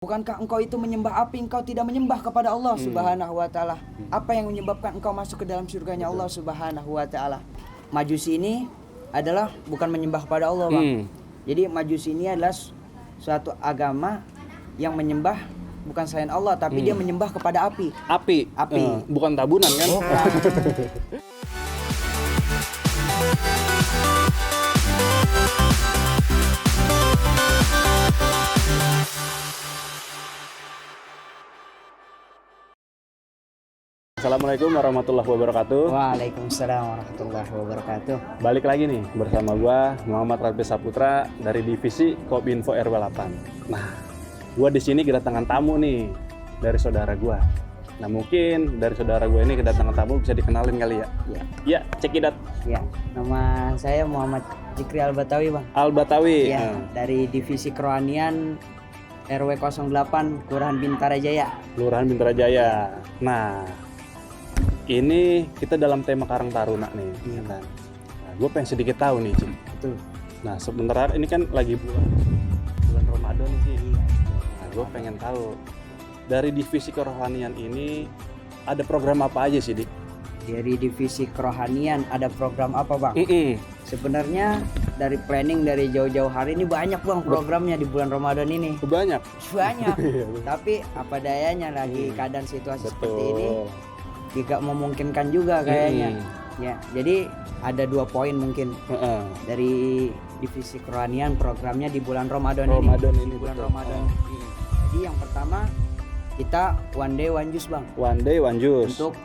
Bukankah engkau itu menyembah api, engkau tidak menyembah kepada Allah Subhanahu wa ta'ala? Apa yang menyebabkan engkau masuk ke dalam surganya Allah Subhanahu wa ta'ala? Majusi ini adalah bukan menyembah kepada Allah, Bang. Jadi Majusi ini adalah suatu agama yang menyembah bukan selain Allah, tapi dia menyembah kepada api. Api. Bukan tabunan kan? Assalamualaikum warahmatullahi wabarakatuh. Waalaikumsalam warahmatullahi wabarakatuh. Balik lagi nih bersama gua Muhammad Radbe Saputra dari divisi Kominfo RW 8. Nah, gua di sini kedatangan tamu nih dari saudara gua. Nah, mungkin dari saudara gua ini kedatangan tamu bisa dikenalin kali ya? Ya. Ya, cek it out. Ya, nama saya Muhammad Zikri Al-Batawi, Bang. Al-Batawi. Ya, dari divisi kerohanian RW 08 Kelurahan Bintara Jaya. Kelurahan Bintara Jaya. Nah, ini kita dalam tema Karang Taruna nih, ya kan? Nah, gue pengen sedikit tahu nih, Cik. Betul. Nah, sebentar ini kan lagi bulan Ramadan nih, Cik. Nah, gue pengen tahu dari divisi kerohanian ini ada program apa aja sih, Dik? Dari divisi kerohanian ada program apa, Bang? Sebenarnya dari planning dari jauh-jauh hari ini banyak, Bang, programnya di bulan Ramadan ini. Banyak. Banyak. Tapi apa dayanya lagi keadaan situasi seperti ini tidak memungkinkan juga kayaknya. Ya, jadi ada 2 poin mungkin dari divisi kerohanian programnya di bulan Ramadan ini. Di bulan Ramadan. Jadi yang pertama kita one day one juice, Bang. One day one juice. Untuk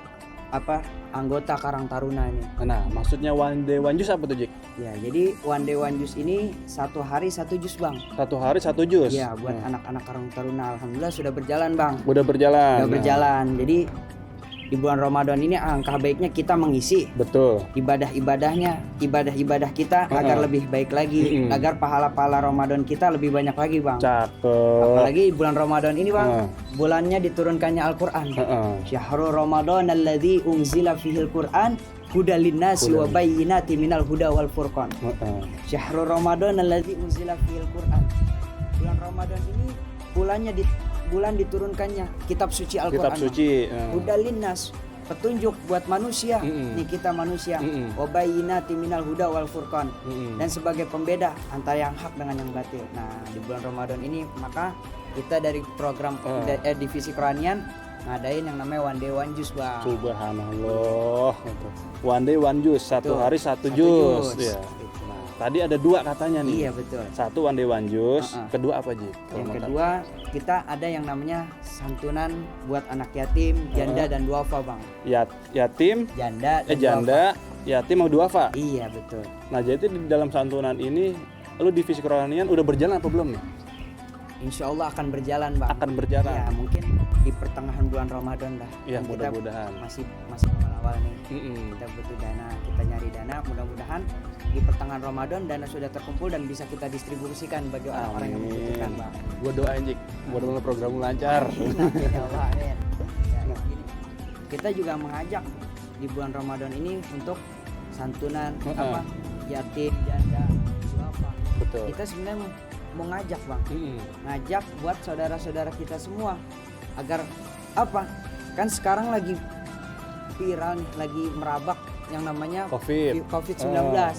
apa? Anggota Karang Taruna ini. Nah, maksudnya one day one juice apa tuh, Jik? Ya, jadi one day one juice ini 1 hari 1 jus, Bang. 1 hari 1 jus. Ya, buat anak-anak Karang Taruna. Alhamdulillah sudah berjalan, Bang. Udah berjalan. Sudah berjalan. Jadi di bulan Ramadan ini angka baiknya kita mengisi betul ibadah kita agar lebih baik lagi, agar pahala-pahala Ramadan kita lebih banyak lagi, Bang. Cakep. Apalagi bulan Ramadan ini, Bang, bulannya diturunkannya Al-Qur'an. Syahrul Ramadan alladzi unzila fihil Qur'an hudal linnasi wa bayyinatin minal huda wal furqan. Syahrul Ramadan alladzi unzila fihil Qur'an. Bulan Ramadan ini bulan diturunkannya kitab suci Al-Qur'an. Kitab suci. Hudal linnas, petunjuk buat manusia. Nih kita manusia. Wa bayyinatin minal huda wal furqan. Dan sebagai pembeda antara yang hak dengan yang batil. Nah, di bulan Ramadan ini maka kita dari program divisi kerohanian ngadain yang namanya one day one juice, Bang. Subhanallah. One day one juice, 1 hari 1 jus. Ya. Nah, tadi ada 2 katanya nih. Iya, betul. 1 one day one juice, kedua apa, Ji? Yang kedua kita ada yang namanya santunan buat anak yatim, janda dan duafa, Bang. Yatim, janda, janda, yatim mau duafa. Iya, betul. Nah, jadi di dalam santunan ini lu divisi kerohanian udah berjalan apa belum nih? Insya Allah akan berjalan, Bang. Akan berjalan. Ya, mungkin di pertengahan bulan Ramadan lah. Ya, mudah-mudahan. Masih awal-awal nih. Kita butuh dana, kita nyari dana. Mudah-mudahan di pertengahan Ramadan dana sudah terkumpul dan bisa kita distribusikan bagi orang-orang yang membutuhkan, Bang. Gua doain, Jik. Mudah-mudahan programmu lancar. Ya Allah, amin. Ya, gini. Kita juga mengajak di bulan Ramadan ini untuk santunan yatim, janda, duafa. Betul. Kita sebenarnya mau ngajak, Bang, ngajak buat saudara-saudara kita semua agar apa? Kan sekarang lagi viral nih, lagi merabak yang namanya COVID-19.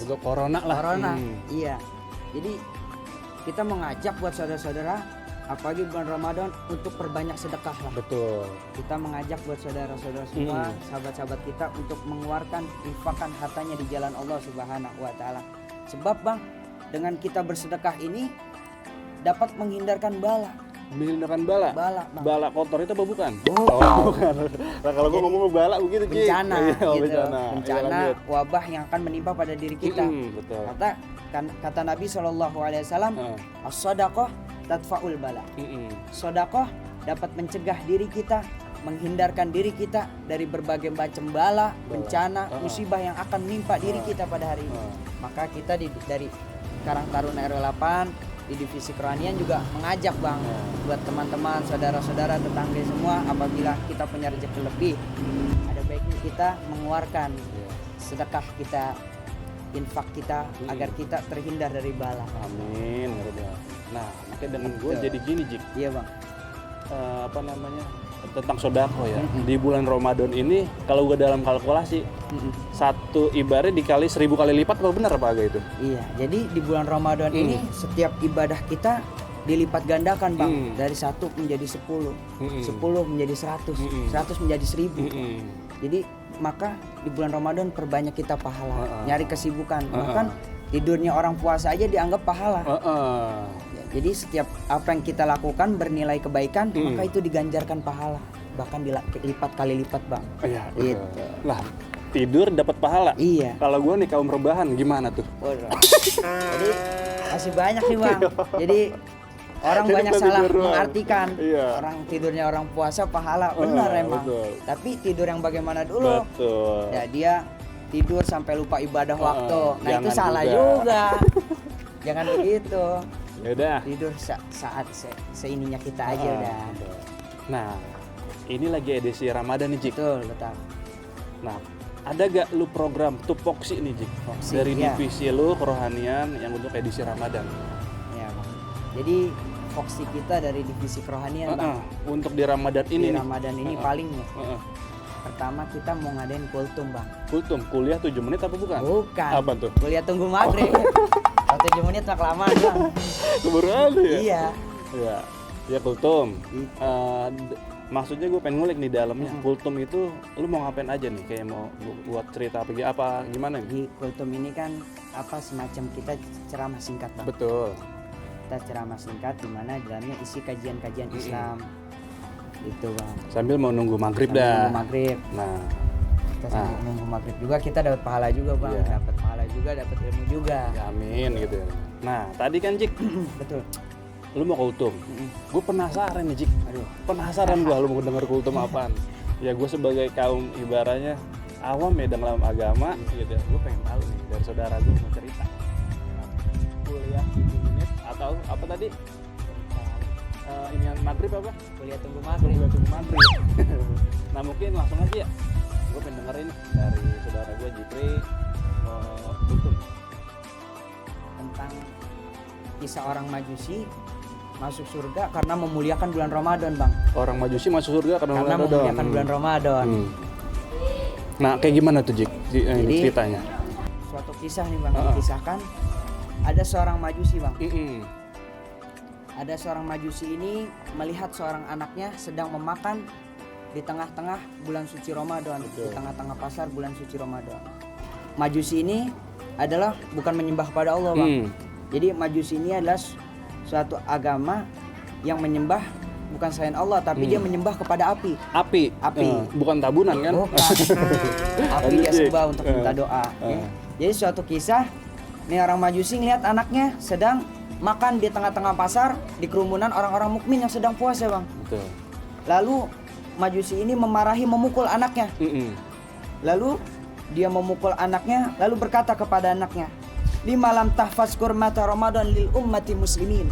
Juga corona lah. Corona. Iya. Jadi kita mengajak buat saudara-saudara apalagi bulan Ramadan untuk perbanyak sedekah lah. Betul. Kita mengajak buat saudara-saudara semua, sahabat-sahabat kita untuk mengeluarkan infakkan hartanya di jalan Allah Subhanahu wa taala. Sebab, Bang, dengan kita bersedekah ini dapat menghindarkan bala. Menghindarkan bala? Bang. Bala kotor itu apa bukan? Bukan. Nah, kalau gua ngomong bala begitu, Ci. Bencana, gitu. Bencana wabah yang akan menimpa pada diri kita. Betul. Kata Nabi SAW, as-sadaqah tadfa'ul bala. Sedekah dapat mencegah diri kita, menghindarkan diri kita dari berbagai macam bala, bencana, musibah yang akan menimpa diri kita pada hari ini. Maka kita dari Karang Taruna RW 8 di divisi kerohanian juga mengajak, Bang, buat teman-teman, saudara-saudara, tetangga semua, apabila kita punya rezeki lebih, ada baiknya kita mengeluarkan sedekah kita, infak kita agar kita terhindar dari bala. Amin. Nah, makanya dengan gue jadi gini, Jik. Iya, Bang. apa namanya, tentang sodako ya. Di bulan Ramadan ini kalau gue dalam kalkulasi satu ibadah dikali 1000 kali lipat, apa benar apa agak itu? Iya, jadi di bulan Ramadan ini setiap ibadah kita dilipat gandakan Bang, dari 1 menjadi 10, 10 menjadi 100, 100 menjadi 1000. Jadi maka di bulan Ramadan perbanyak kita pahala, nyari kesibukan, bahkan tidurnya orang puasa aja dianggap pahala. Ya, jadi setiap apa yang kita lakukan bernilai kebaikan, maka itu diganjarkan pahala, bahkan dilipat kali lipat Bang. Iya, Gitu. lah tidur dapat pahala. Iya. Kalau gue nih kaum rebahan gimana tuh? Waduh. Jadi masih banyak nih Bang. Jadi orang Jadi banyak kita salah tidur doang. mengartikan Iya. orang tidurnya orang puasa pahala, benar emang. Betul. Tapi tidur yang bagaimana dulu? Betul. Ya dia tidur sampai lupa ibadah waktu. Nah itu jangan salah juga. juga. Jangan begitu. Ya udah. Tidur saat seininya kita aja udah. Nah, ini lagi edisi Ramadan nih, Jik. Betul, betul. Nah, ada gak lu program tupoksi nih, Jik? Tupoksi, Dari iya. divisi lu kerohanian yang untuk edisi Ramadan. Ya, Bang. Jadi foksi kita dari divisi kerohanian Bang. Untuk di Ramadan ini Di nih. Ramadan ini paling nih. Pertama kita mau ngadain kultum Bang. Kultum, kuliah 7 menit apa bukan? Bukan. Apa tuh? Kuliah tunggu maghrib. Kalau 7 menit mah kelamaan Bang. Baru ada ya? Iya. Iya. Ya kultum. Gitu. Maksudnya gue pengen ngulik nih dalamnya. Kultum itu lu mau ngapain aja nih? Kayak mau buat cerita apa gimana nih? Di kultum ini kan apa semacam kita ceramah singkat Bang. Betul. Kita ceramah singkat di mana di dalamnya isi kajian-kajian Islam. Gitu Bang. Sambil mau nunggu maghrib Sambil dah. nunggu maghrib. Nah, Kita sambil nunggu maghrib juga kita dapat pahala juga Bang. Iya. Dapat pahala juga, dapat ilmu juga. ya amin gitu ya. Nah, tadi kan Jik, Betul. lu mau kultum. Gue penasaran nih Jik. Aduh. Penasaran gue lu mau denger kultum apaan. Ya gue sebagai kaum ibaratnya awam ya dalam agama gitu ya. Gue pengen tahu nih dari saudara gue mau cerita. Kuliah 7 menit atau apa tadi? Ini yang maghrib apa? Kuliah tunggu maghrib. Kuliah tunggu maghrib. Nah mungkin langsung aja ya. Gue pengen dengerin dari saudara gue Jipri kultum. Tentang kisah orang Majusi masuk surga karena memuliakan bulan Ramadan Bang. Orang Majusi masuk surga karena Memuliakan bulan Ramadan. Nah kayak gimana tuh Jik Jadi, ceritanya? Suatu kisah nih Bang, dikisahkan ada seorang Majusi Bang. Ada seorang Majusi ini melihat seorang anaknya sedang memakan di tengah-tengah bulan suci Ramadan, di tengah-tengah pasar bulan suci Ramadan. Majusi ini adalah bukan menyembah kepada Allah Bang. Jadi Majusi ini adalah suatu agama yang menyembah bukan selain Allah, tapi dia menyembah kepada api. Api. Bukan tabunan kan? Bukan. Api dia sembah untuk minta doa. Ya. Jadi suatu kisah, nih orang Majusi ngeliat anaknya sedang makan di tengah-tengah pasar di kerumunan orang-orang mukmin yang sedang puasa Bang. Betul. Lalu Majusi ini memarahi, memukul anaknya. Lalu dia memukul anaknya, lalu berkata kepada anaknya, "Lima lam tahfazkur mata Ramadan lil ummati muslimin."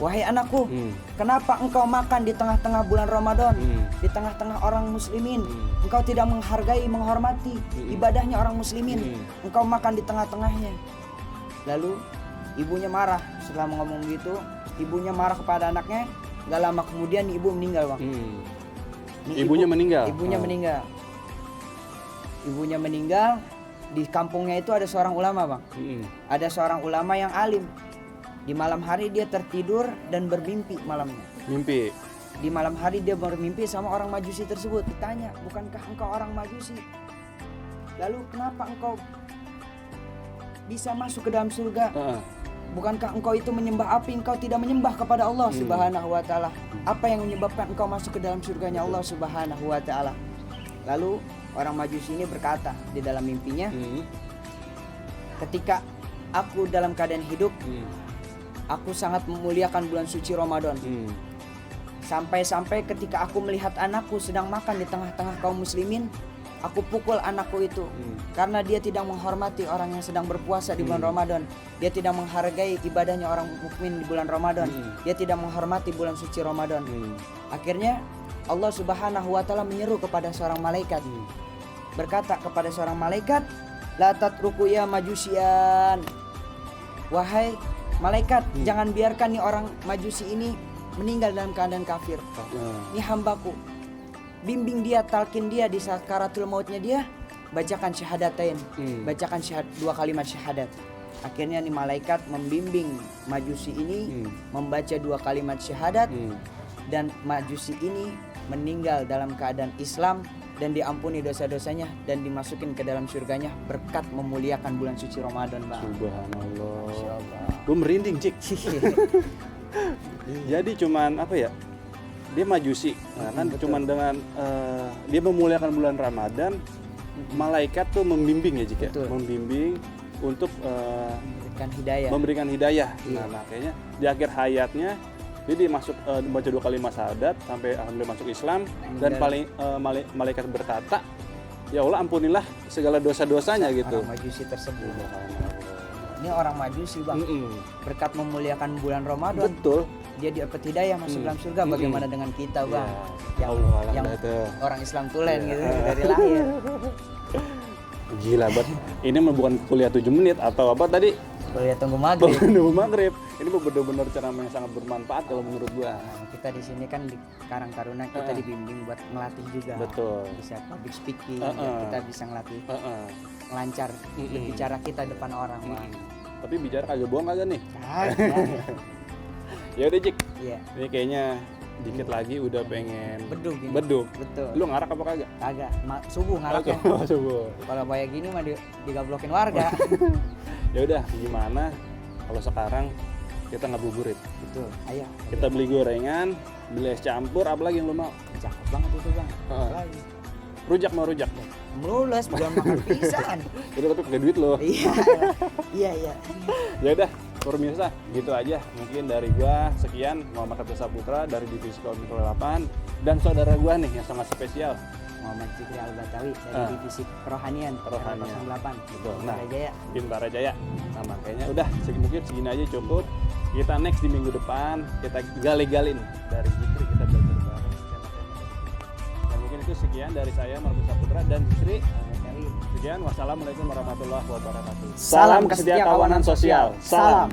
Wahai anakku, kenapa engkau makan di tengah-tengah bulan Ramadan, di tengah-tengah orang muslimin? Engkau tidak menghargai, menghormati ibadahnya orang muslimin. Engkau makan di tengah-tengahnya. Lalu ibunya marah. Setelah ngomong gitu, ibunya marah kepada anaknya. Gak lama kemudian ibu meninggal Bang. Ibunya meninggal? Ibunya meninggal. Ibunya meninggal. Di kampungnya itu ada seorang ulama Bang. Ada seorang ulama yang alim. Di malam hari dia tertidur dan bermimpi malamnya. Mimpi? Di malam hari dia bermimpi sama orang Majusi tersebut. Ditanya, bukankah engkau orang Majusi? Lalu kenapa engkau bisa masuk ke dalam surga? Bukankah engkau itu menyembah api? Engkau tidak menyembah kepada Allah Subhanahu wa ta'ala. Apa yang menyebabkan engkau masuk ke dalam surganya Allah Subhanahu wa ta'ala? Lalu orang Majusi ini berkata di dalam mimpinya, ketika aku dalam keadaan hidup, aku sangat memuliakan bulan suci Ramadan. Sampai-sampai ketika aku melihat anakku sedang makan di tengah-tengah kaum muslimin, aku pukul anakku itu karena dia tidak menghormati orang yang sedang berpuasa di bulan Ramadan. Dia tidak menghargai ibadahnya orang mukmin di bulan Ramadan. Dia tidak menghormati bulan suci Ramadan. Akhirnya Allah Subhanahu wa ta'ala menyeru kepada seorang malaikat. Berkata kepada seorang malaikat, "La tatruku ya Majusian." Wahai malaikat, jangan biarkan nih orang Majusi ini meninggal dalam keadaan kafir. Ini hambaku, bimbing dia, talkin dia di sakaratul mautnya dia, bacakan syahadatain, bacakan 2 kalimat syahadat. Akhirnya nih malaikat membimbing majusi ini membaca 2 kalimat syahadat, dan majusi ini meninggal dalam keadaan Islam dan diampuni dosa-dosanya dan dimasukin ke dalam surganya berkat memuliakan bulan suci Ramadan, Bang. Subhanallah. Gue merinding, Cik. Jadi cuman apa ya? Dia majusi, kan cuman dengan dia memuliakan bulan Ramadan, malaikat tuh membimbing ya, Cik ya? Membimbing untuk memberikan hidayah. Nah, makanya di akhir hayatnya dia masuk baca 2 kalimat syahadat sampai alhamdulillah masuk Islam, dan paling malaikat berkata, ya Allah ampunilah segala dosa-dosanya gitu. Orang majusi tersebut. Ini orang majusi, Bang. Berkat memuliakan bulan Ramadan. Betul. Dia dapat hidayah masuk dalam surga. Bagaimana dengan kita, Bang? Ya, yang orang Islam tulen gitu dari lahir. Gila banget. Ini bukan kuliah 7 menit atau apa tadi? Kuliah tunggu maghrib. Tunggu maghrib. Ini benar-benar ceramah yang sangat bermanfaat kalau menurut gua. Kita di sini kan di Karang Taruna kita dibimbing buat ngelatih juga. Betul. Bisa public speaking, kita bisa ngelatih lancar berbicara kita depan orang, Bang. Tapi bicara kagak bohong kagak nih? Kagak. Ya udah, Cik. Iya. Ini kayaknya dikit lagi udah pengen beduk ini. Beduk. Betul. Lu ngarak apa kagak? Kagak. Subuh ngaraknya. Subuh. Kalau kayak gini mah digablokin warga. Ya udah, gimana kalau sekarang kita ngabuburit? Betul. Ayo. Kita beli gorengan, beli es campur, apa lagi yang lu mau? Cakep banget itu, Bang. Lagi. Rujak mau rujak? Melulus, belum makan pisan. Udah, tapi pakai duit lo. Iya. Ya udah, pemirsa, gitu aja. Mungkin dari gua sekian, Muhammad Rapil Saputra dari divisi Kodim 8, dan saudara gua nih yang sangat spesial, Muhammad Fikri Al-Batawi dari divisi Kerohanian 08. Betul. Bintara Jaya. Nah, makanya udah mungkin segini aja cukup. Kita next di minggu depan kita gali-galin dari Fikri, kita belajar bareng. Dan mungkin itu sekian dari saya Muhammad Saputra dan Fikri. Sekian, wassalamualaikum warahmatullahi wabarakatuh. Salam kesetiakawanan sosial. Salam.